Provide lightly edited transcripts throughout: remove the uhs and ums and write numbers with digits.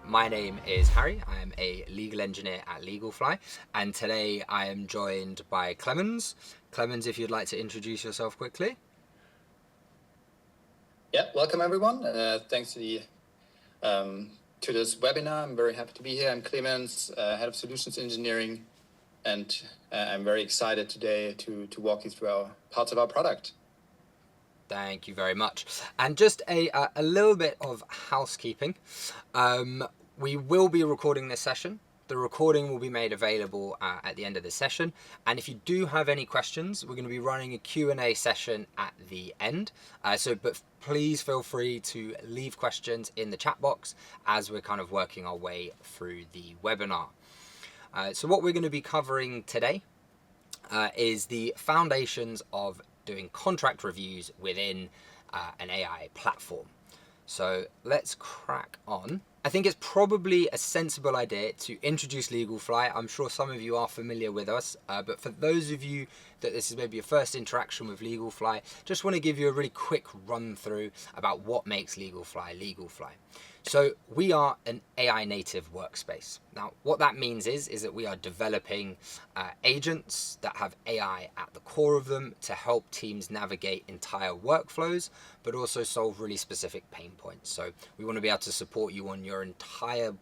My name is Harry. I am a legal engineer at LEGALFLY, and today I am joined by Clemens. Clemens, if you'd like to introduce yourself quickly. Yeah, welcome everyone. Thanks to this webinar. I'm very happy to be here. I'm Clemens, Head of Solutions Engineering, and I'm very excited today to walk you through our parts of our product. Thank you very much. And just a little bit of housekeeping. We will be recording this session. The recording will be made available at the end of the session. And if you do have any questions, we're going to be running a Q&A session at the end. But please feel free to leave questions in the chat box as we're kind of working our way through the webinar. So what we're going to be covering today is the foundations of doing contract reviews within an AI platform. So let's crack on. I think it's probably a sensible idea to introduce LEGALFLY. I'm sure some of you are familiar with us, but for those of you that this is maybe your first interaction with LEGALFLY, just want to give you a really quick run through about what makes LEGALFLY LEGALFLY. So we are an AI native workspace. Now, what that means is that we are developing agents that have AI at the core of them to help teams navigate entire workflows, but also solve really specific pain points. So we want to be able to support you on your entire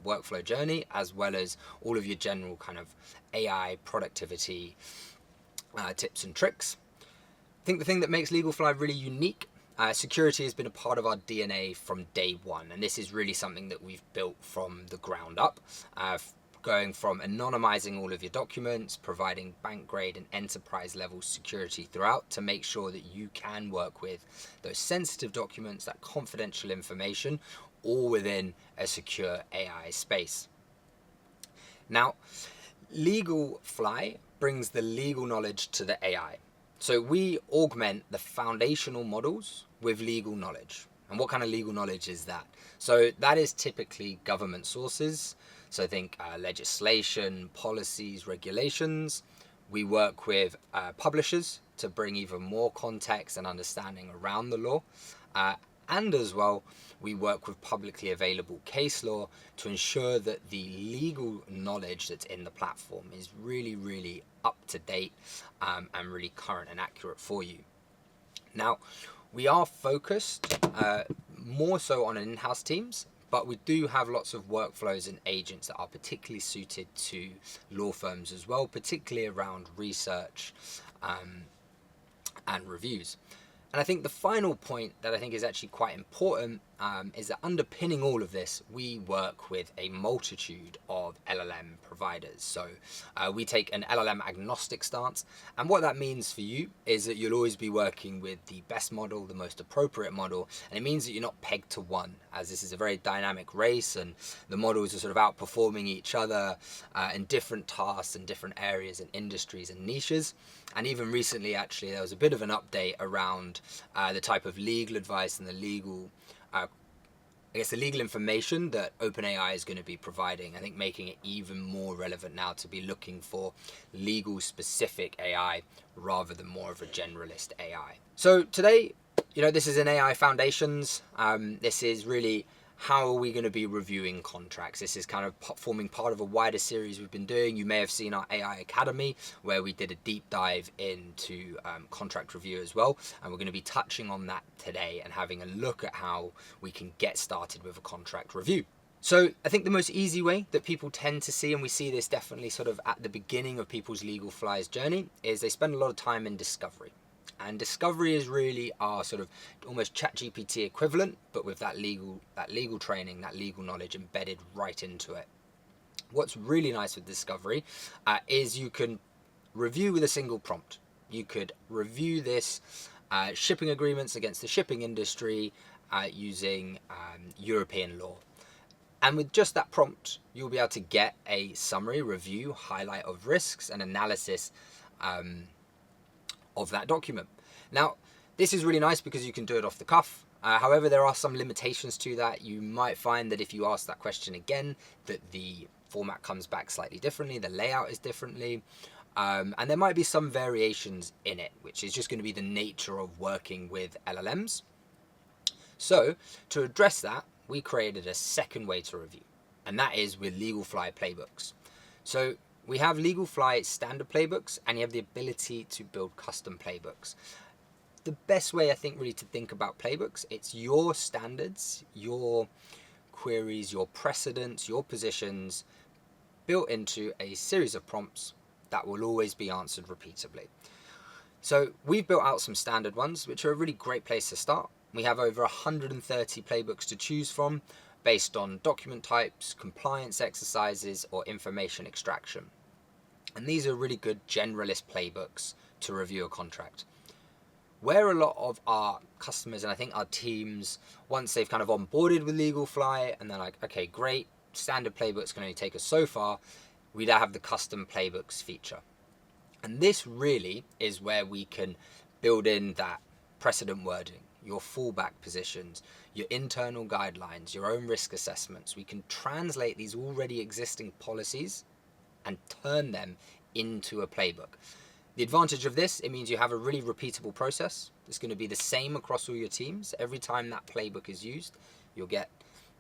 workflow journey, as well as all of your general kind of AI productivity tips and tricks. I think the thing that makes LEGALFLY really unique, security has been a part of our DNA from day one, and this is really something that we've built from the ground up, going from anonymizing all of your documents, providing bank grade and enterprise level security throughout to make sure that you can work with those sensitive documents, that confidential information, all within a secure AI space. Now, LEGALFLY brings the legal knowledge to the AI. So we augment the foundational models with legal knowledge. And what kind of legal knowledge is that? So that is typically government sources. So think legislation, policies, regulations. We work with publishers to bring even more context and understanding around the law. And as well, we work with publicly available case law to ensure that the legal knowledge that's in the platform is really, really up to date and really current and accurate for you. Now, we are focused more so on in-house teams, but we do have lots of workflows and agents that are particularly suited to law firms as well, particularly around research and reviews. And I think the final point that I think is actually quite important is that underpinning all of this, we work with a multitude of LLM providers. So we take an LLM agnostic stance. And what that means for you is that you'll always be working with the best model, the most appropriate model. And it means that you're not pegged to one, as this is a very dynamic race and the models are sort of outperforming each other in different tasks and different areas and industries and niches. And even recently, actually, there was a bit of an update around the type of legal advice and the legal information that OpenAI is going to be providing. I think making it even more relevant now to be looking for legal specific AI rather than more of a generalist AI. So today, this is an AI Foundations. This is really how are we going to be reviewing contracts. This is kind of forming part of a wider series we've been doing. You may have seen our AI Academy, where we did a deep dive into contract review as well. And we're going to be touching on that today and having a look at how we can get started with a contract review. So I think the most easy way that people tend to see, and we see this definitely sort of at the beginning of people's LEGALFLY's journey, is they spend a lot of time in discovery. And discovery is really our sort of almost ChatGPT equivalent, but with that legal training, that legal knowledge embedded right into it. What's really nice with discovery is you can review with a single prompt. You could review this shipping agreements against the shipping industry using European law. And with just that prompt, you'll be able to get a summary, review, highlight of risks and analysis of that document. Now, this is really nice because you can do it off the cuff. However, there are some limitations to that. You might find that if you ask that question again, that the format comes back slightly differently, the layout is differently, and there might be some variations in it, which is just going to be the nature of working with LLMs. So to address that, we created a second way to review, and that is with LEGALFLY Playbooks. So we have LEGALFLY standard playbooks, and you have the ability to build custom playbooks. The best way, I think, really to think about playbooks, it's your standards, your queries, your precedents, your positions built into a series of prompts that will always be answered repeatedly. So we've built out some standard ones, which are a really great place to start. We have over 130 playbooks to choose from based on document types, compliance exercises, or information extraction. And these are really good generalist playbooks to review a contract. Where a lot of our customers and I think our teams, once they've kind of onboarded with LEGALFLY and they're like, okay, great, standard playbooks can only take us so far, we now have the custom playbooks feature. And this really is where we can build in that precedent wording, your fallback positions, your internal guidelines, your own risk assessments. We can translate these already existing policies and turn them into a playbook. The advantage of this, it means you have a really repeatable process. It's going to be the same across all your teams. Every time that playbook is used, you'll get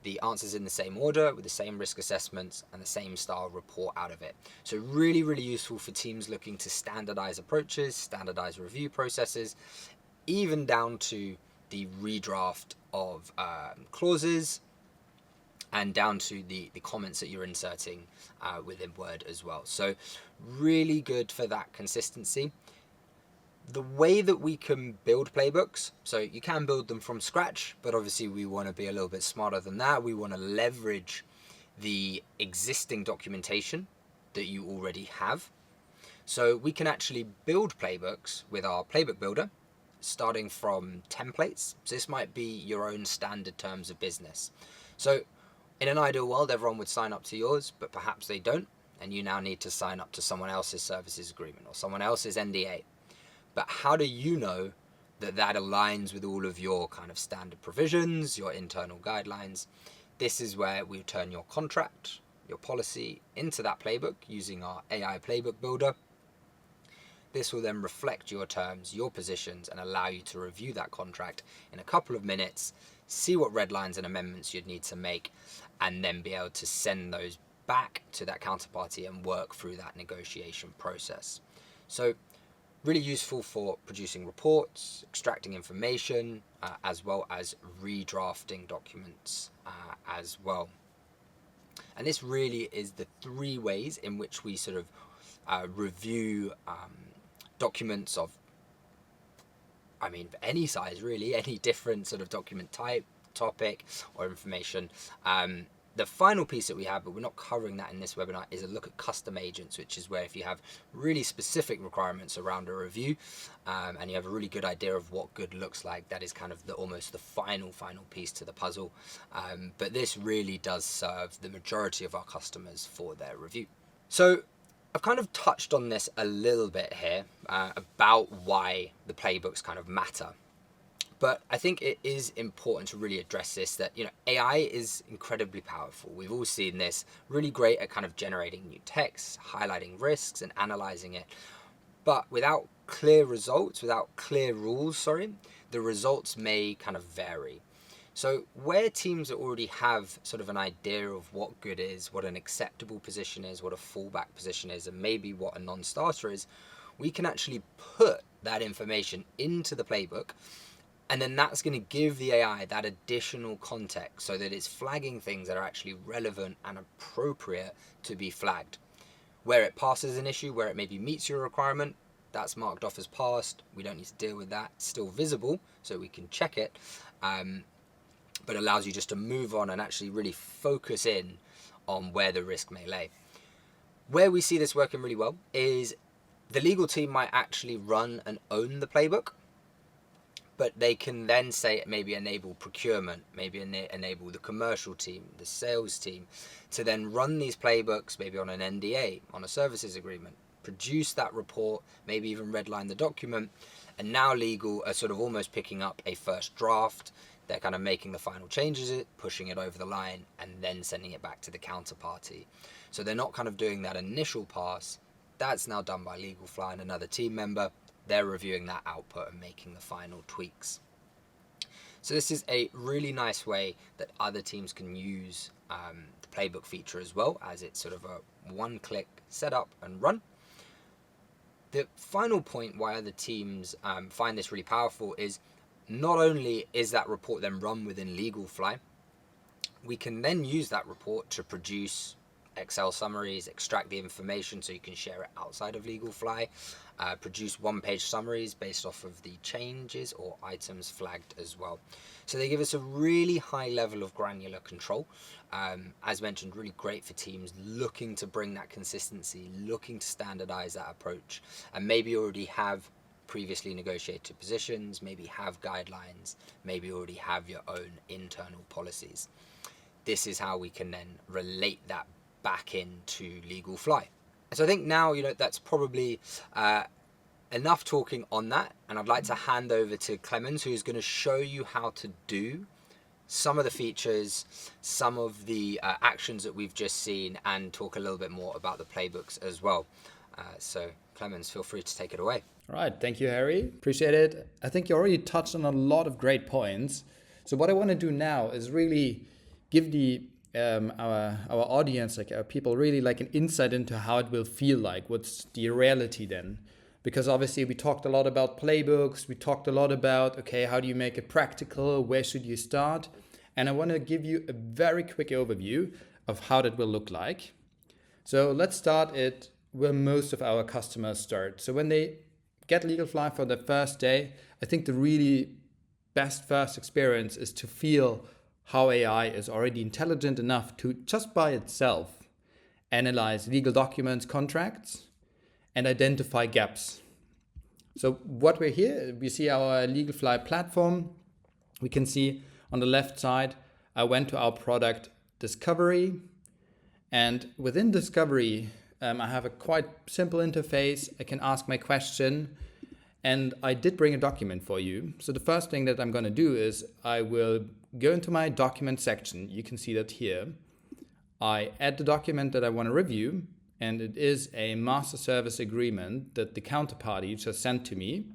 the answers in the same order with the same risk assessments and the same style report out of it. So really, really useful for teams looking to standardize approaches, standardize review processes, even down to the redraft of clauses and down to the comments that you're inserting within Word as well. So really good for that consistency. The way that we can build playbooks, so you can build them from scratch, but obviously we want to be a little bit smarter than that. We want to leverage the existing documentation that you already have. So we can actually build playbooks with our Playbook Builder, starting from templates. So this might be your own standard terms of business. So in an ideal world, everyone would sign up to yours, but perhaps they don't, and you now need to sign up to someone else's services agreement or someone else's NDA. But how do you know that that aligns with all of your kind of standard provisions, your internal guidelines? This is where we turn your contract, your policy into that playbook using our AI Playbook Builder. This will then reflect your terms, your positions, and allow you to review that contract in a couple of minutes, see what red lines and amendments you'd need to make, and then be able to send those back to that counterparty and work through that negotiation process. So really useful for producing reports, extracting information, as well as redrafting documents as well. And this really is the three ways in which we sort of review documents of, any size really, any different sort of document type, topic, or information. The final piece that we have, but we're not covering that in this webinar, is a look at custom agents, which is where if you have really specific requirements around a review and you have a really good idea of what good looks like, that is kind of almost the final piece to the puzzle. But this really does serve the majority of our customers for their review. So I've kind of touched on this a little bit here about why the playbooks kind of matter. But I think it is important to really address this, that, AI is incredibly powerful. We've all seen this, really great at kind of generating new text, highlighting risks and analyzing it. But without clear results, without clear rules, the results may kind of vary. So where teams already have sort of an idea of what good is, what an acceptable position is, what a fallback position is, and maybe what a non-starter is, we can actually put that information into the playbook. And then that's going to give the AI that additional context so that it's flagging things that are actually relevant and appropriate to be flagged. Where it passes an issue, where it maybe meets your requirement, that's marked off as passed. We don't need to deal with that. It's still visible, so we can check it, but allows you just to move on and actually really focus in on where the risk may lay. Where we see this working really well is the legal team might actually run and own the playbook, but they can then say maybe enable procurement, maybe enable the commercial team, the sales team, to then run these playbooks maybe on an NDA, on a services agreement, produce that report, maybe even redline the document, and now legal are sort of almost picking up a first draft. They're kind of making the final changes, pushing it over the line, and then sending it back to the counterparty. So they're not kind of doing that initial pass. That's now done by LEGALFLY and another team member. They're reviewing that output and making the final tweaks. So this is a really nice way that other teams can use the Playbook feature as well, as it's sort of a one-click setup and run. The final point why other teams find this really powerful is not only is that report then run within LEGALFLY, we can then use that report to produce Excel summaries, extract the information so you can share it outside of LEGALFLY, produce one-page summaries based off of the changes or items flagged as well. So they give us a really high level of granular control. As mentioned, really great for teams looking to bring that consistency, looking to standardize that approach, and maybe already have previously negotiated positions, maybe have guidelines, maybe already have your own internal policies. This is how we can then relate that back into LEGALFLY. So I think now, that's probably enough talking on that, and I'd like to hand over to Clemens, who's going to show you how to do some of the features, some of the actions that we've just seen, and talk a little bit more about the playbooks as well. So Clemens, feel free to take it away. All right, thank you, Harry. Appreciate it. I think you already touched on a lot of great points. So what I want to do now is really give our audience, like our people, really like an insight into how it will feel like. What's the reality then? Because obviously we talked a lot about playbooks. We talked a lot about, okay, how do you make it practical? Where should you start? And I want to give you a very quick overview of how that will look like. So let's start it where most of our customers start. So when they get LEGALFLY for the first day, I think the really best first experience is to feel how AI is already intelligent enough to just by itself analyze legal documents, contracts, and identify gaps. So what we're here, we see our LEGALFLY platform. We can see on the left side, I went to our product Discovery, and within Discovery, I have a quite simple interface. I can ask my question, and I did bring a document for you. So the first thing that I'm going to do is I will go into my document section. You can see that here. I add the document that I want to review, and it is a master service agreement that the counterparty just sent to me.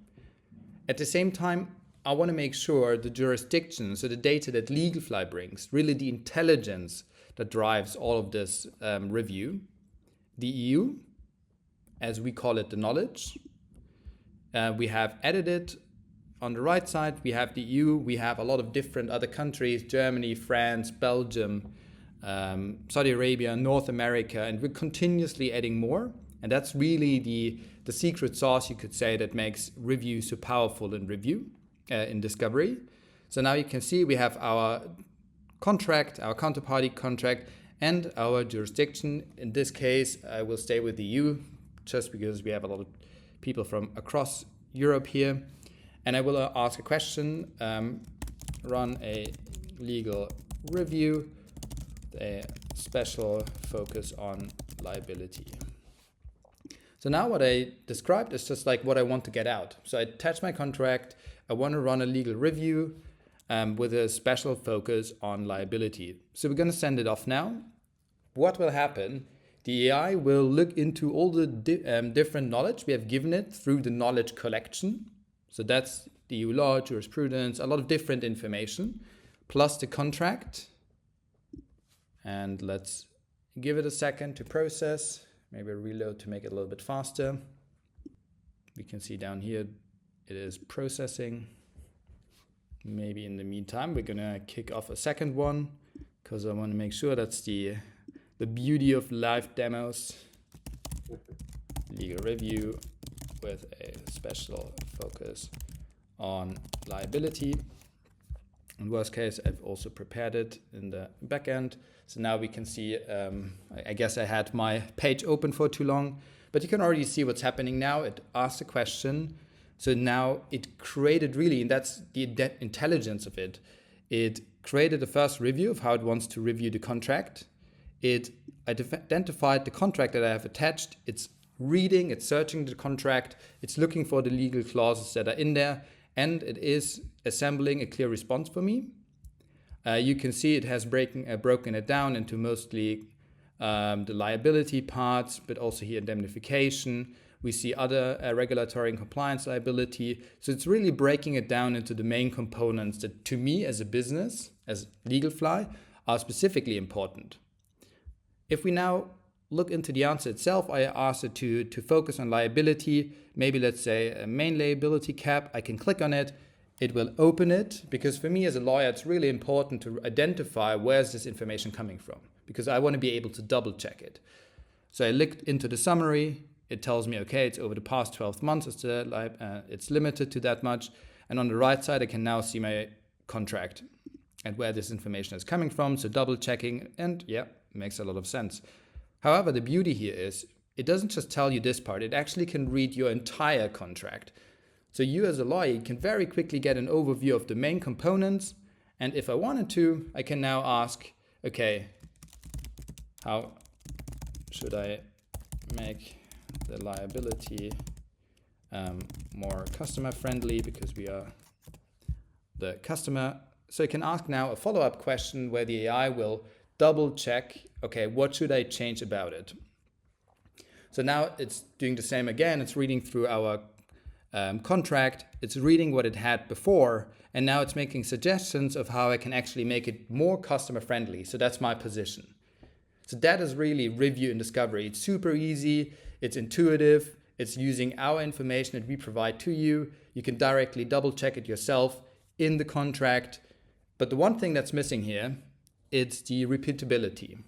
At the same time, I want to make sure the jurisdiction, so the data that LEGALFLY brings, really the intelligence that drives all of this review, the EU, as we call it, the knowledge. We have edited on the right side. We have the EU. We have a lot of different other countries, Germany, France, Belgium, Saudi Arabia, North America, and we're continuously adding more. And that's really the secret sauce, you could say, that makes review so powerful in Discovery. So now you can see we have our contract, our counterparty contract, and our jurisdiction. In this case, I will stay with the EU just because we have a lot of people from across Europe here. And I will ask a question, run a legal review, a special focus on liability. So now what I described is just like what I want to get out. So I attach my contract. I want to run a legal review with a special focus on liability. So we're going to send it off now. What will happen? The AI will look into all the different knowledge we have given it through the knowledge collection. So that's the EU law, jurisprudence, a lot of different information, plus the contract. And let's give it a second to process. Maybe reload to make it a little bit faster. We can see down here, it is processing. Maybe in the meantime, we're gonna kick off a second one because I want to make sure that's the beauty of live demos. Legal review with a special focus on liability. In worst case, I've also prepared it in the backend. So now we can see, I guess I had my page open for too long, but you can already see what's happening now. It asked a question. So now it created really, and that's the intelligence of it. It created a first review of how it wants to review the contract. It identified the contract that I have attached. It's reading, it's searching the contract. It's looking for the legal clauses that are in there. And it is assembling a clear response for me. You can see it has broken it down into mostly the liability parts, but also here indemnification. We see other regulatory and compliance liability. So it's really breaking it down into the main components that to me as a business, as LEGALFLY, are specifically important. If we now look into the answer itself, I asked it to focus on liability, maybe let's say a main liability cap. I can click on it. It will open it, because for me as a lawyer, it's really important to identify where's this information coming from, because I want to be able to double check it. So I looked into the summary. It tells me, okay, it's over the past 12 months. It's limited to that much. And on the right side, I can now see my contract and where this information is coming from. So double checking, and yeah, makes a lot of sense. However, the beauty here is it doesn't just tell you this part. It actually can read your entire contract. So you as a lawyer can very quickly get an overview of the main components. And if I wanted to, I can now ask, okay, how should I make the liability more customer friendly, because we are the customer. So I can ask now a follow-up question where the AI will double check, okay, what should I change about it? So now it's doing the same again. It's reading through our contract, it's reading what it had before, and now it's making suggestions of how I can actually make it more customer friendly. So that's my position. So that is really review and discovery. It's super easy, it's intuitive, it's using our information that we provide to you. You can directly double check it yourself in the contract. But the one thing that's missing here, it's the repeatability.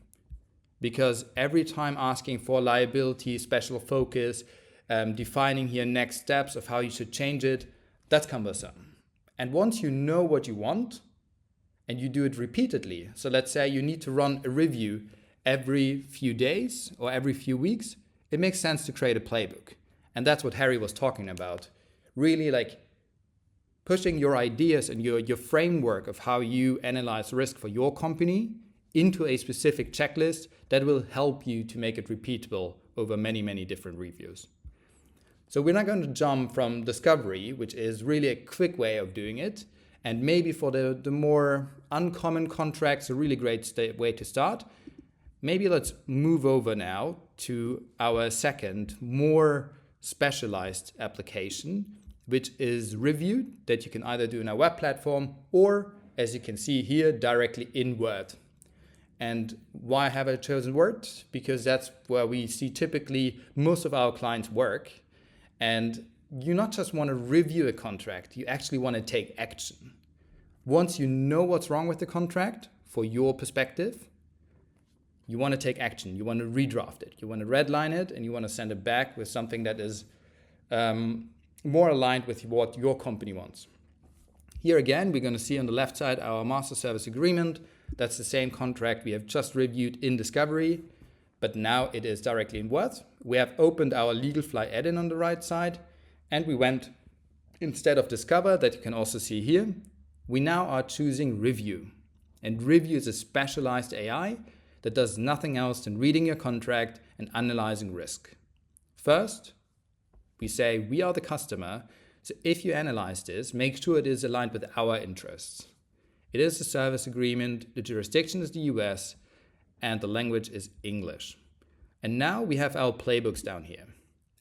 Because every time asking for liability, special focus, defining here next steps of how you should change it, that's cumbersome. And once you know what you want and you do it repeatedly, so let's say you need to run a review every few days or every few weeks, it makes sense to create a playbook. And that's what Harry was talking about. Really like pushing your ideas and your framework of how you analyze risk for your company into a specific checklist that will help you to make it repeatable over many, many different reviews. So we're not going to jump from discovery, which is really a quick way of doing it. And maybe for the more uncommon contracts, a really great way to start. Maybe let's move over now to our second, more specialized application, which is review, that you can either do in our web platform or, as you can see here, directly in Word. And why have I chosen Word? Because that's where we see typically most of our clients work. And you not just want to review a contract, you actually want to take action. Once you know what's wrong with the contract, for your perspective, you want to take action. You want to redraft it. You want to redline it, and you want to send it back with something that is more aligned with what your company wants. Here again, we're going to see on the left side our master service agreement. That's the same contract we have just reviewed in Discovery, but now it is directly in Word. We have opened our LEGALFLY add-in on the right side, and we went, instead of Discover, that you can also see here, we now are choosing Review. And Review is a specialized AI that does nothing else than reading your contract and analyzing risk. First, we say we are the customer, so if you analyze this, make sure it is aligned with our interests. It is a service agreement, the jurisdiction is the US, and the language is English. And now we have our playbooks down here.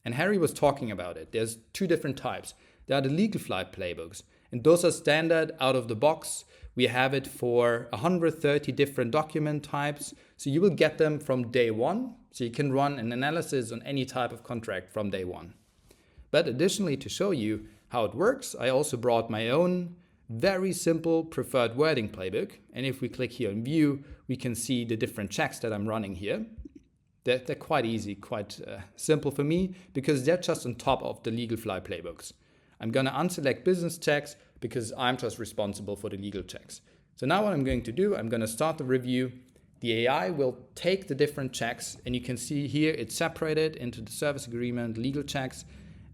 And Harry was talking about it. There's two different types. There are the LEGALFLY playbooks, and those are standard out of the box. We have it for 130 different document types, so you will get them from day one, so you can run an analysis on any type of contract from day one. But additionally, to show you how it works, I also brought my own very simple preferred wording playbook. And if we click here on view, we can see the different checks that I'm running here. They're quite easy, quite simple for me, because they're just on top of the LEGALFLY playbooks. I'm going to unselect business checks because I'm just responsible for the legal checks. So now what I'm going to do, I'm going to start the review. The AI will take the different checks, and you can see here it's separated into the service agreement, legal checks,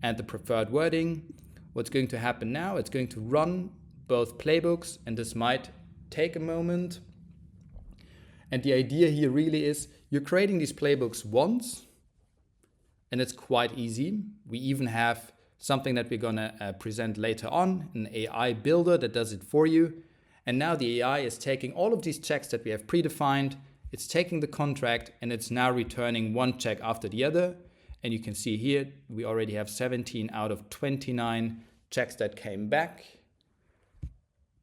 and the preferred wording. What's going to happen now, it's going to run both playbooks, and this might take a moment. And the idea here really is you're creating these playbooks once, and it's quite easy. We even have something that we're going to present later on, an AI builder that does it for you. And now the AI is taking all of these checks that we have predefined, it's taking the contract, and it's now returning one check after the other. And you can see here, we already have 17 out of 29 checks that came back.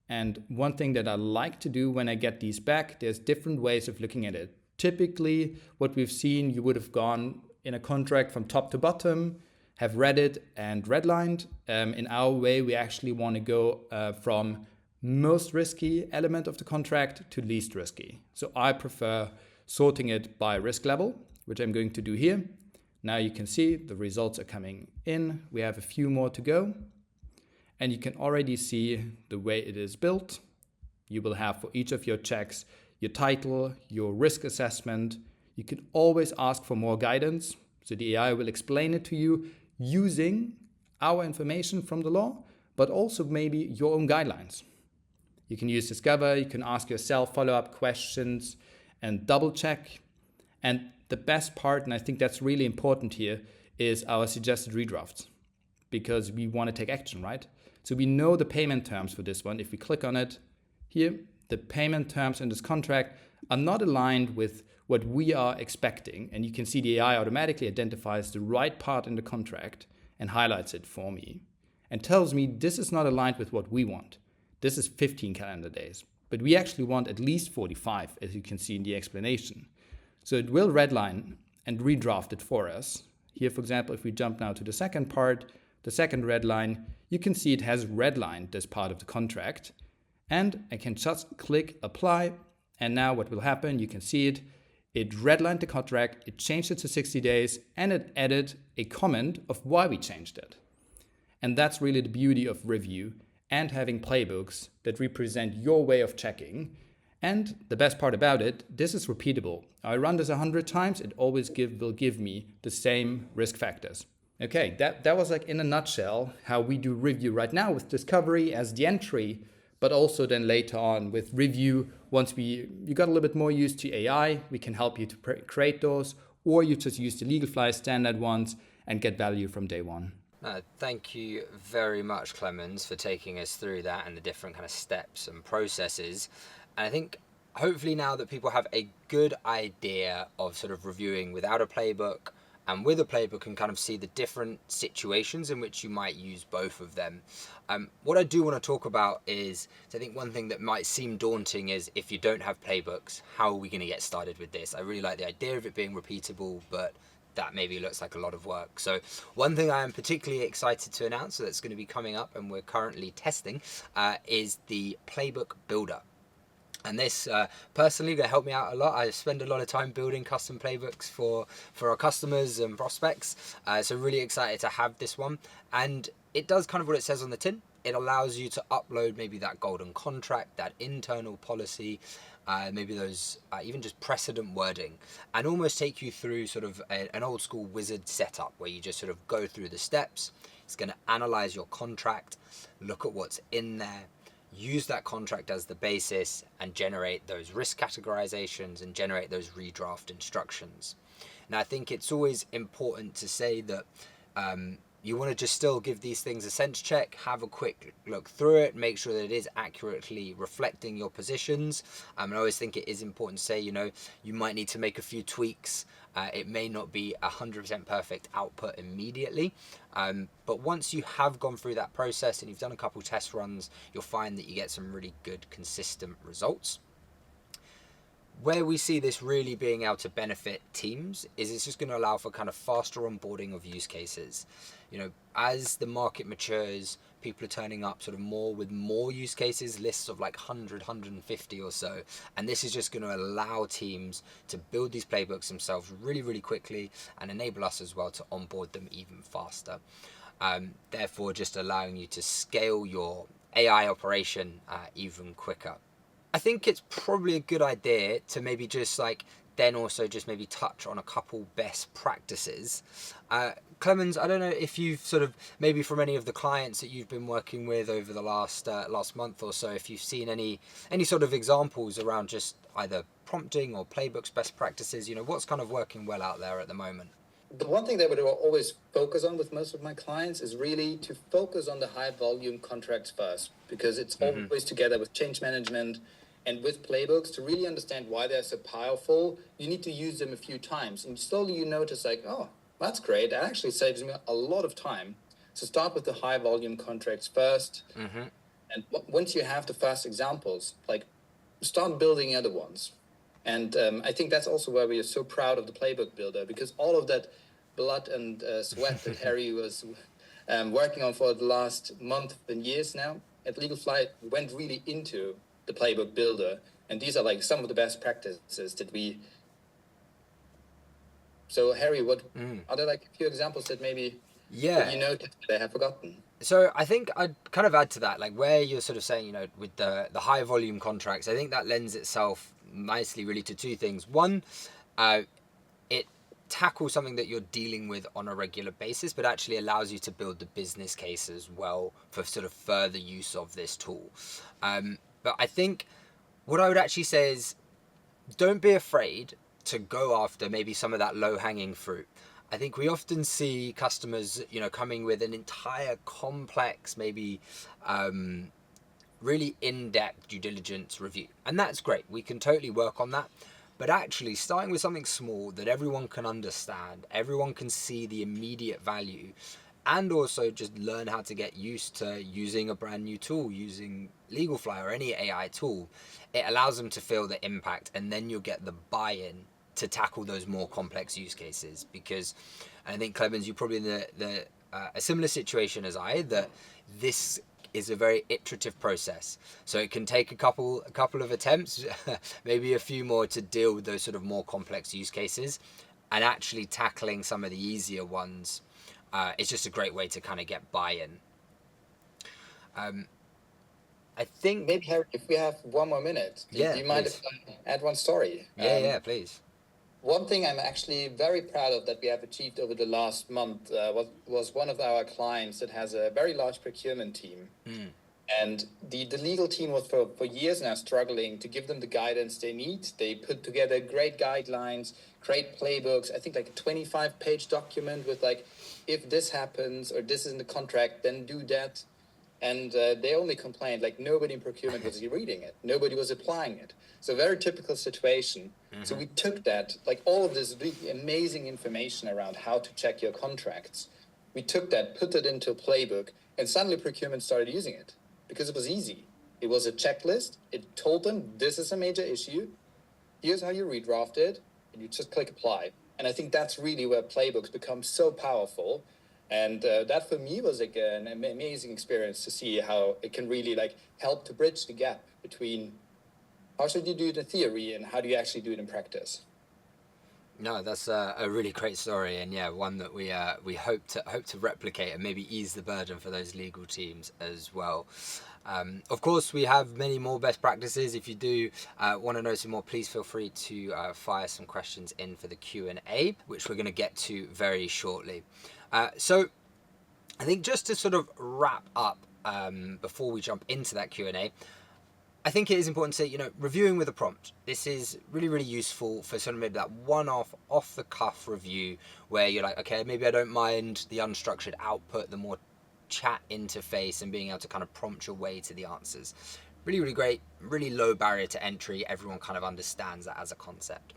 And one thing that I like to do when I get these back, there's different ways of looking at it. Typically, what we've seen, you would have gone in a contract from top to bottom, have read it and redlined. In our way, we actually want to go from most risky element of the contract to least risky. So I prefer sorting it by risk level, which I'm going to do here. Now you can see the results are coming in. We have a few more to go. And you can already see the way it is built. You will have for each of your checks, your title, your risk assessment. You can always ask for more guidance. So the AI will explain it to you using our information from the law, but also maybe your own guidelines. You can use Discover, you can ask yourself follow-up questions and double check. And the best part, and I think that's really important here, is our suggested redrafts, because we want to take action, right? So we know the payment terms for this one. If we click on it here, the payment terms in this contract are not aligned with what we are expecting. And you can see the AI automatically identifies the right part in the contract and highlights it for me and tells me this is not aligned with what we want. This is 15 calendar days, but we actually want at least 45, as you can see in the explanation. So it will redline and redraft it for us. Here, for example, if we jump now to the second part, the second red line, you can see it has redlined this part of the contract. And I can just click apply. And now what will happen, you can see it. It redlined the contract, it changed it to 60 days, and it added a comment of why we changed it. And that's really the beauty of review and having playbooks that represent your way of checking. And the best part about it, this is repeatable. I run this 100 times, it always will give me the same risk factors. Okay, that was like in a nutshell how we do review right now with discovery as the entry, but also then later on with review. Once you got a little bit more used to AI, we can help you to create those, or you just use the LEGALFLY standard ones and get value from day one. Thank you very much, Clemens, for taking us through that and the different kind of steps and processes. And I think hopefully now that people have a good idea of sort of reviewing without a playbook and with a playbook and kind of see the different situations in which you might use both of them. What I do want to talk about is, I think one thing that might seem daunting is if you don't have playbooks, how are we going to get started with this? I really like the idea of it being repeatable, but that maybe looks like a lot of work. So one thing I am particularly excited to announce that's going to be coming up and we're currently testing is the Playbook Builder. And this personally going to help me out a lot. I spend a lot of time building custom playbooks for our customers and prospects. So really excited to have this one. And it does kind of what it says on the tin. It allows you to upload maybe that golden contract, that internal policy, maybe those even just precedent wording, and almost take you through sort of an old school wizard setup where you just sort of go through the steps. It's going to analyze your contract, look at what's in there, use that contract as the basis and generate those risk categorizations and generate those redraft instructions. Now, I think it's always important to say that you want to just still give these things a sense check, have a quick look through it, make sure that it is accurately reflecting your positions. I always think it is important to say, you might need to make a few tweaks. It may not be 100% perfect output immediately, but once you have gone through that process and you've done a couple test runs, you'll find that you get some really good, consistent results. Where we see this really being able to benefit teams is it's just going to allow for kind of faster onboarding of use cases. As the market matures, people are turning up sort of more use cases, lists of like 100, 150 or so. And this is just going to allow teams to build these playbooks themselves really, really quickly and enable us as well to onboard them even faster. Therefore, just allowing you to scale your AI operation even quicker. I think it's probably a good idea to maybe just then also just maybe touch on a couple best practices. Clemens, I don't know if you've sort of, maybe from any of the clients that you've been working with over the last month or so, if you've seen any sort of examples around just either prompting or playbooks best practices, what's kind of working well out there at the moment? The one thing that I would always focus on with most of my clients is really to focus on the high volume contracts first, because it's always together with change management and with playbooks. To really understand why they're so powerful, you need to use them a few times, and slowly you notice That's great. It actually saves me a lot of time. So start with the high volume contracts first. And once you have the first examples, like start building other ones. And I think that's also why we are so proud of the Playbook Builder, because all of that blood and sweat that Harry was working on for the last month and years now at LegalFly went really into the Playbook Builder. And these are like some of the best practices that we. So Harry, what are there like a few examples that maybe that you noticed that I have forgotten? So I think I'd kind of add to that, like where you're sort of saying, you know, with the high volume contracts, I think that lends itself nicely really to two things. One, it tackles something that you're dealing with on a regular basis, but actually allows you to build the business case as well for sort of further use of this tool. But I think what I would actually say is don't be afraid to go after maybe some of that low-hanging fruit. I think we often see customers, you know, coming with an entire complex, maybe really in-depth due diligence review. And that's great. We can totally work on that. But actually starting with something small that everyone can understand, everyone can see the immediate value, and also just learn how to get used to using a brand new tool, using LegalFly or any AI tool, it allows them to feel the impact, and then you'll get the buy-in to tackle those more complex use cases. Because I think, Clemens, you're probably in a similar situation as I, that this is a very iterative process. So it can take a couple of attempts, maybe a few more, to deal with those sort of more complex use cases, and actually tackling some of the easier ones. It's just a great way to kind of get buy-in. I think maybe Harry, if we have one more minute, do you mind if I add one story? Yeah, please. One thing I'm actually very proud of that we have achieved over the last month was one of our clients that has a very large procurement team. And the legal team was for years now struggling to give them the guidance they need. They put together great guidelines, great playbooks, I think like a 25-page document with like, if this happens or this is in the contract, then do that. And they only complained, like nobody in procurement was reading it. Nobody was applying it. So very typical situation. So we took that, like all of this really amazing information around how to check your contracts. We took that, put it into a playbook, and suddenly procurement started using it because it was easy. It was a checklist. It told them, this is a major issue. Here's how you redraft it. And you just click apply. And I think that's really where playbooks become so powerful. And that for me was like an amazing experience to see how it can really like help to bridge the gap between how should you do it in theory and how do you actually do it in practice. No, that's a really great story, and yeah, one that we hope to replicate and maybe ease the burden for those legal teams as well. Of course, we have many more best practices. If you do want to know some more, please feel free to fire some questions in for the Q&A, which we're going to get to very shortly. So I think just to sort of wrap up before we jump into that Q&A, I think it is important to say, you know, reviewing with a prompt. This is really, really useful for sort of maybe that one-off, off-the-cuff review where you're like, okay, maybe I don't mind the unstructured output, the more chat interface and being able to kind of prompt your way to the answers. Really, really great, really low barrier to entry. Everyone kind of understands that as a concept.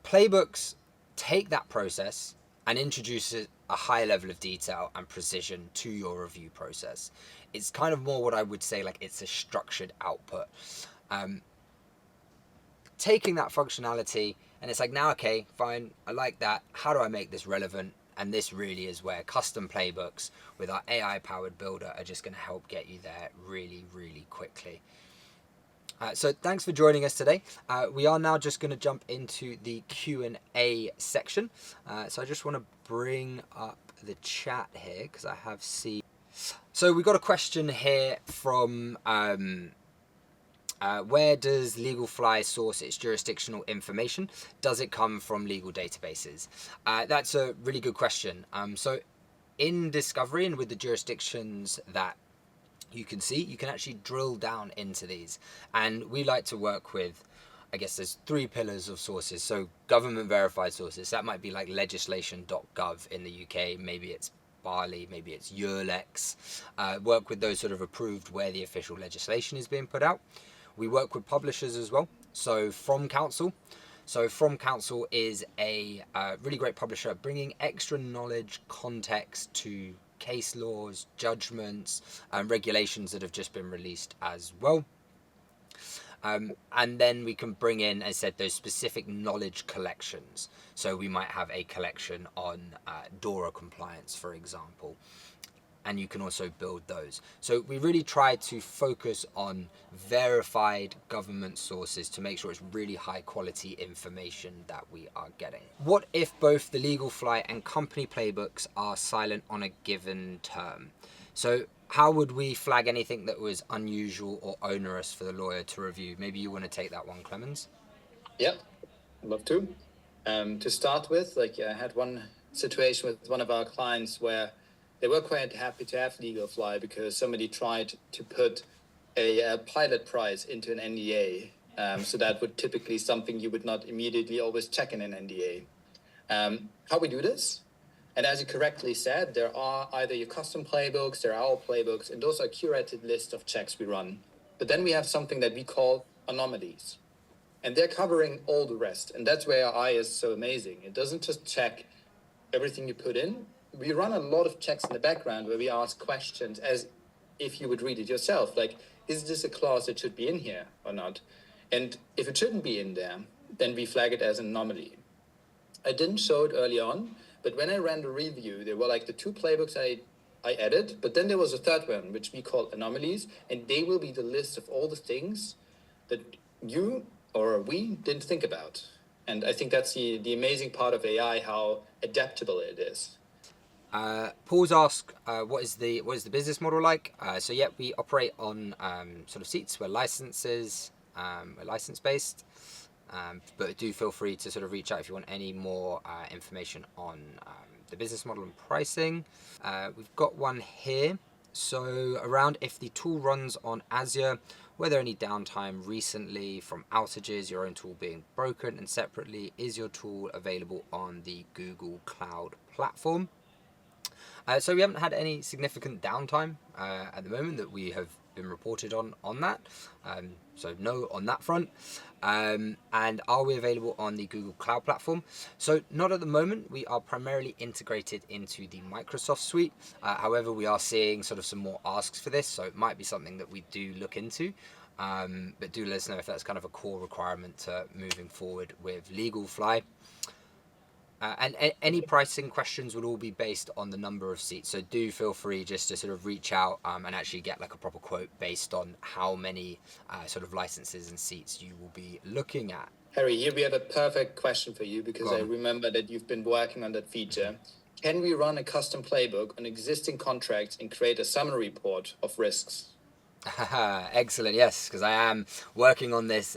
Playbooks take that process and introduce a high level of detail and precision to your review process. It's kind of more what I would say like it's a structured output. Taking that functionality and it's like, now, okay, fine, I like that. How do I make this relevant? And this really is where custom playbooks with our AI-powered builder are just going to help get you there really, really quickly. So thanks for joining us today. We are now just going to jump into the Q&A section. So I just want to bring up the chat here because I have seen. So we got a question here from where does LegalFly source its jurisdictional information? Does it come from legal databases? That's a really good question. So in Discovery and with the jurisdictions that you can see, you can actually drill down into these. And we like to work with, I guess there's 3 pillars of sources. So government verified sources, that might be like legislation.gov in the UK, maybe it's Barley, maybe it's Eurlex. Work with those sort of approved where the official legislation is being put out. We work with publishers as well, so from council. So From Counsel is a really great publisher bringing extra knowledge, context to case laws, judgments, and regulations that have just been released as well. And then we can bring in, as I said, those specific knowledge collections. So we might have a collection on DORA compliance, for example, and you can also build those. So we really try to focus on verified government sources to make sure it's really high quality information that we are getting. What if both the LEGALFLY and company playbooks are silent on a given term? So how would we flag anything that was unusual or onerous for the lawyer to review? Maybe you want to take that one, Clemens? Yep, love to. To start with, I had one situation with one of our clients where they were quite happy to have LEGALFLY because somebody tried to put a pilot price into an NDA. So that would typically something you would not immediately always check in an NDA. How we do this? And as you correctly said, there are either your custom playbooks, there are our playbooks, and those are curated lists of checks we run. But then we have something that we call anomalies. And they're covering all the rest. And that's where AI is so amazing. It doesn't just check everything you put in. We run a lot of checks in the background where we ask questions as if you would read it yourself. Like, is this a clause that should be in here or not? And if it shouldn't be in there, then we flag it as an anomaly. I didn't show it early on, but when I ran the review, there were like the two playbooks I added, but then there was a third one, which we call anomalies, and they will be the list of all the things that you or we didn't think about. And I think that's the amazing part of AI, how adaptable it is. Paul's asked, what is the business model like? So yeah, we operate on sort of seats. We're licenses, we're license based, but do feel free to sort of reach out if you want any more information on the business model and pricing. We've got one here. So around if the tool runs on Azure, were there any downtime recently from outages, your own tool being broken, and separately, is your tool available on the Google Cloud platform? So we haven't had any significant downtime at the moment that we have been reported on that. So no on that front. And are we available on the Google Cloud platform? So not at the moment. We are primarily integrated into the Microsoft suite. However, we are seeing sort of some more asks for this, so it might be something that we do look into. But do let us know if that's kind of a core requirement to moving forward with LEGALFLY. And any pricing questions would all be based on the number of seats. So do feel free just to sort of reach out and actually get like a proper quote based on how many sort of licenses and seats you will be looking at. Harry, here we have a perfect question for you because I remember that you've been working on that feature. Can we run a custom playbook on existing contracts and create a summary report of risks? Excellent, yes, because I am working on this.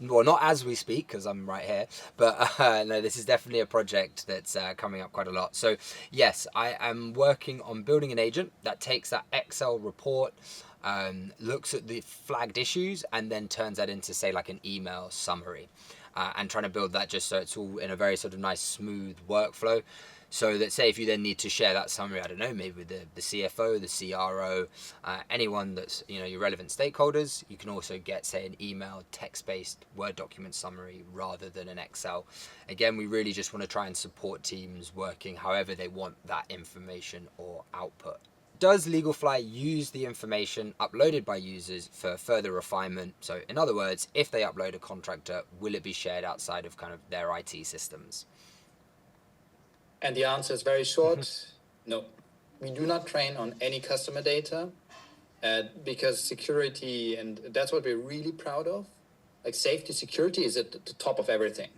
Well, not as we speak, because I'm right here, but no, this is definitely a project that's coming up quite a lot. So yes, I am working on building an agent that takes that Excel report, looks at the flagged issues, and then turns that into, say, like an email summary, and trying to build that just so it's all in a very sort of nice, smooth workflow. So that, say, if you then need to share that summary, I don't know, maybe with the CFO, the CRO, anyone that's, you know, your relevant stakeholders, you can also get, say, an email text-based Word document summary rather than an Excel. Again, we really just want to try and support teams working however they want that information or output. Does LEGALFLY use the information uploaded by users for further refinement? So in other words, if they upload a contractor, will it be shared outside of kind of their IT systems? And the answer is very short. No, we do not train on any customer data because security, and that's what we're really proud of. Like, safety, security is at the top of everything.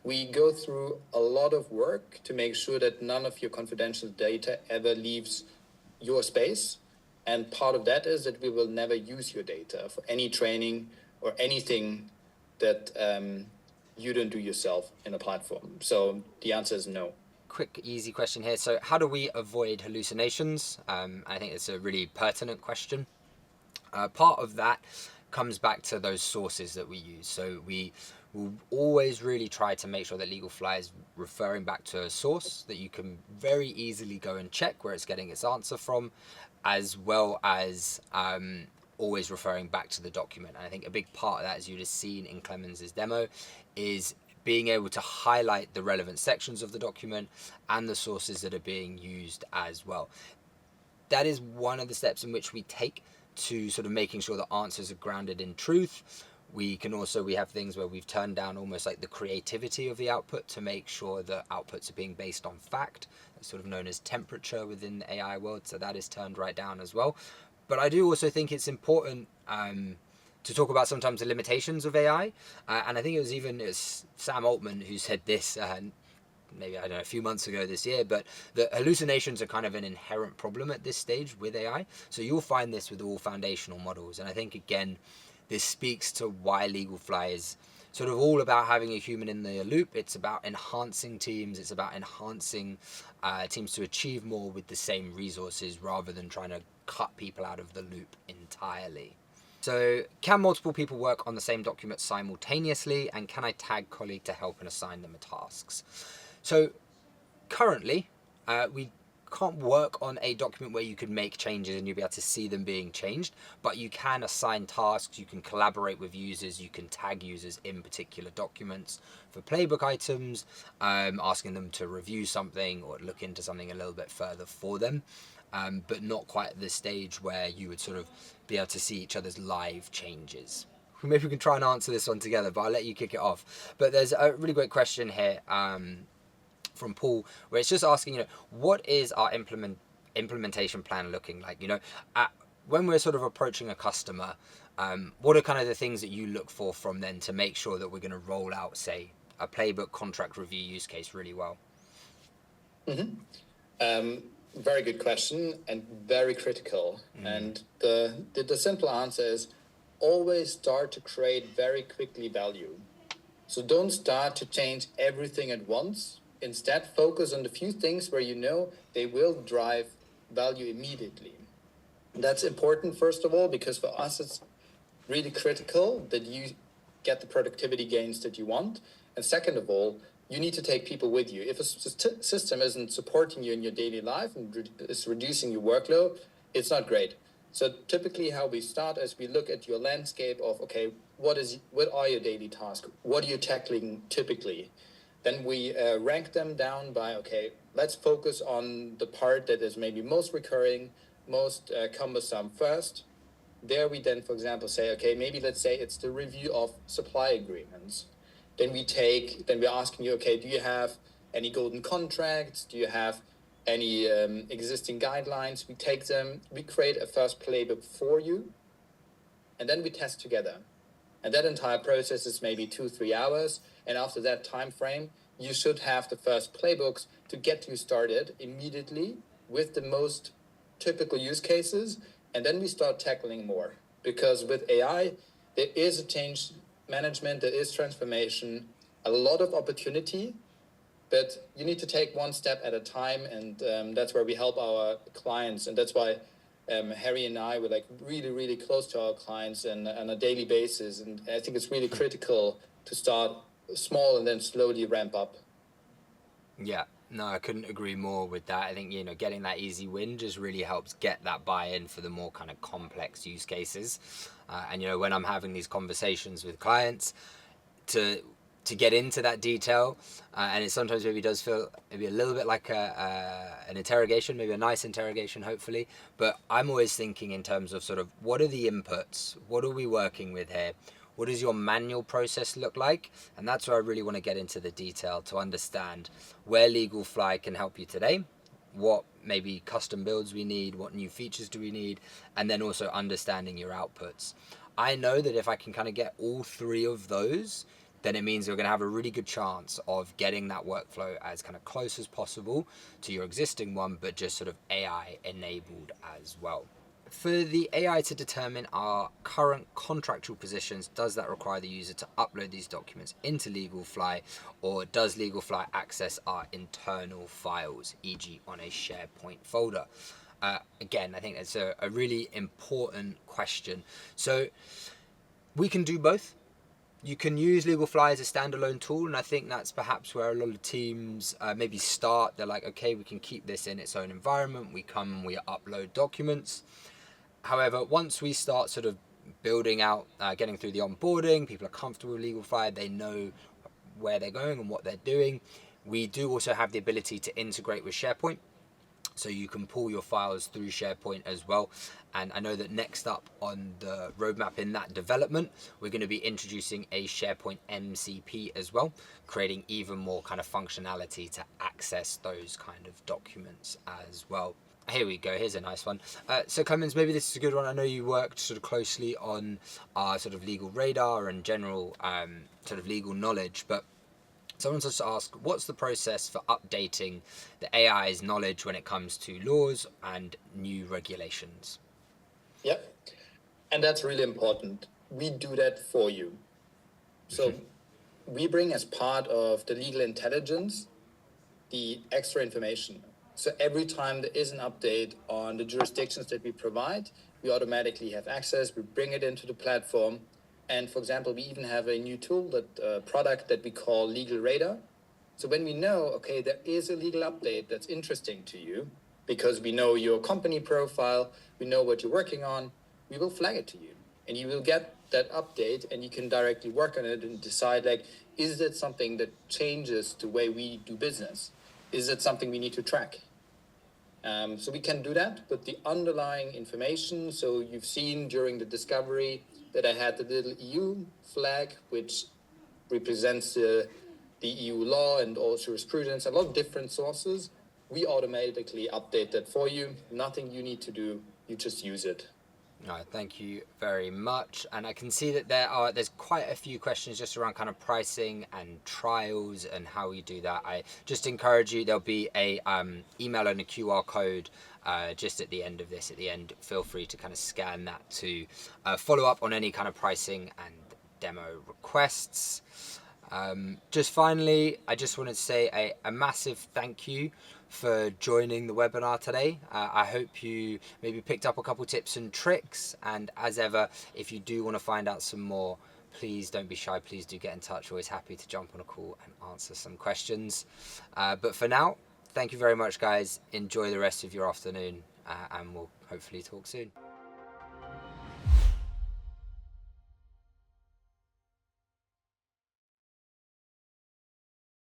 We go through a lot of work to make sure that none of your confidential data ever leaves your space. And part of that is that we will never use your data for any training or anything that you don't do yourself in a platform. So the answer is no. Quick, easy question here. So how do we avoid hallucinations? I think it's a really pertinent question. Part of that comes back to those sources that we use. So we will always really try to make sure that LEGALFLY is referring back to a source that you can very easily go and check where it's getting its answer from, as well as always referring back to the document. And I think a big part of that, as you'd have seen in Clemens' demo, is being able to highlight the relevant sections of the document and the sources that are being used as well. That is one of the steps in which we take to sort of making sure that answers are grounded in truth. We have things where we've turned down almost like the creativity of the output to make sure that outputs are being based on fact. It's sort of known as temperature within the AI world, so that is turned right down as well. But I do also think it's important to talk about sometimes the limitations of AI, and I think it was Sam Altman who said this, maybe, I don't know, a few months ago this year, but the hallucinations are kind of an inherent problem at this stage with AI. So you'll find this with all foundational models. And I think, again, this speaks to why LegalFly is sort of all about having a human in the loop. It's about enhancing teams. It's about enhancing teams to achieve more with the same resources rather than trying to cut people out of the loop entirely. So can multiple people work on the same document simultaneously? And can I tag colleague to help and assign them tasks? So currently, we can't work on a document where you could make changes and you'll be able to see them being changed, but you can assign tasks, you can collaborate with users, you can tag users in particular documents for playbook items, asking them to review something or look into something a little bit further for them, but not quite at the stage where you would sort of be able to see each other's live changes. Maybe we can try and answer this one together, but I'll let you kick it off. But there's a really great question here from Paul, where it's just asking, what is our implementation plan looking like? When we're sort of approaching a customer, what are kind of the things that you look for from them to make sure that we're going to roll out, say, a playbook contract review use case really well? Very good question and very critical. And the simple answer is always start to create very quickly value. So don't start to change everything at once. Instead, focus on the few things where they will drive value immediately. That's important, first of all, because for us, it's really critical that you get the productivity gains that you want. And second of all, you need to take people with you. If a system isn't supporting you in your daily life and is reducing your workload, it's not great. So typically how we start is we look at your landscape of, okay, what are your daily tasks? What are you tackling typically? Then we rank them down by, okay, let's focus on the part that is maybe most recurring, most cumbersome first. There we then, for example, say, okay, maybe let's say it's the review of supply agreements. Then we're asking you, okay, do you have any golden contracts? Do you have any existing guidelines? We take them, we create a first playbook for you, and then we test together. And that entire process is maybe 2-3 hours. And after that time frame, you should have the first playbooks to get you started immediately with the most typical use cases. And then we start tackling more. Because with AI, there is a change management, there is transformation, a lot of opportunity, but you need to take one step at a time. And that's where we help our clients. And that's why Harry and I were really, really close to our clients and on a daily basis. And I think it's really critical to start small and then slowly ramp up. Yeah, no, I couldn't agree more with that. I think, getting that easy win just really helps get that buy-in for the more kind of complex use cases. And, when I'm having these conversations with clients to get into that detail, and it sometimes maybe does feel maybe a little bit like an interrogation, maybe a nice interrogation, hopefully. But I'm always thinking in terms of sort of what are the inputs? What are we working with here? What does your manual process look like? And that's where I really want to get into the detail to understand where LegalFly can help you today, what maybe custom builds we need, what new features do we need, and then also understanding your outputs. I know that if I can kind of get all three of those, then it means we're going to have a really good chance of getting that workflow as kind of close as possible to your existing one, but just sort of AI enabled as well. For the AI to determine our current contractual positions, does that require the user to upload these documents into LegalFly, or does LegalFly access our internal files, e.g. on a SharePoint folder? Again, I think that's a really important question. So we can do both. You can use LegalFly as a standalone tool, and I think that's perhaps where a lot of teams maybe start. They're like, okay, we can keep this in its own environment. We upload documents. However, once we start sort of building out, getting through the onboarding, people are comfortable with LegalFly, they know where they're going and what they're doing. We do also have the ability to integrate with SharePoint, so you can pull your files through SharePoint as well. And I know that next up on the roadmap in that development, we're going to be introducing a SharePoint MCP as well, creating even more kind of functionality to access those kind of documents as well. Here we go, here's a nice one. So Clemens, maybe this is a good one. I know you worked sort of closely on our sort of legal radar and general sort of legal knowledge, but someone just asked, what's the process for updating the AI's knowledge when it comes to laws and new regulations? Yep. And that's really important. We do that for you. So we bring as part of the legal intelligence the extra information. So every time there is an update on the jurisdictions that we provide, we automatically have access, we bring it into the platform. And for example, we even have a new tool, product that we call Legal Radar. So when we know, okay, there is a legal update that's interesting to you, because we know your company profile, we know what you're working on, we will flag it to you. And you will get that update and you can directly work on it and decide, like, is it something that changes the way we do business? Is it something we need to track? So we can do that, but the underlying information, so you've seen during the discovery that I had the little EU flag, which represents the EU law and all jurisprudence, a lot of different sources. We automatically update that for you. Nothing you need to do, you just use it. All right, thank you very much. And I can see that there's quite a few questions just around kind of pricing and trials and how we do that. I just encourage you, there'll be a email and a QR code just at the end of this. At the end, feel free to kind of scan that to follow up on any kind of pricing and demo requests. Just finally, I just wanted to say a massive thank you for joining the webinar today. I hope you maybe picked up a couple tips and tricks, and as ever, if you do want to find out some more, please don't be shy, please do get in touch. Always happy to jump on a call and answer some questions. But for now, thank you very much, guys. Enjoy the rest of your afternoon, and we'll hopefully talk soon.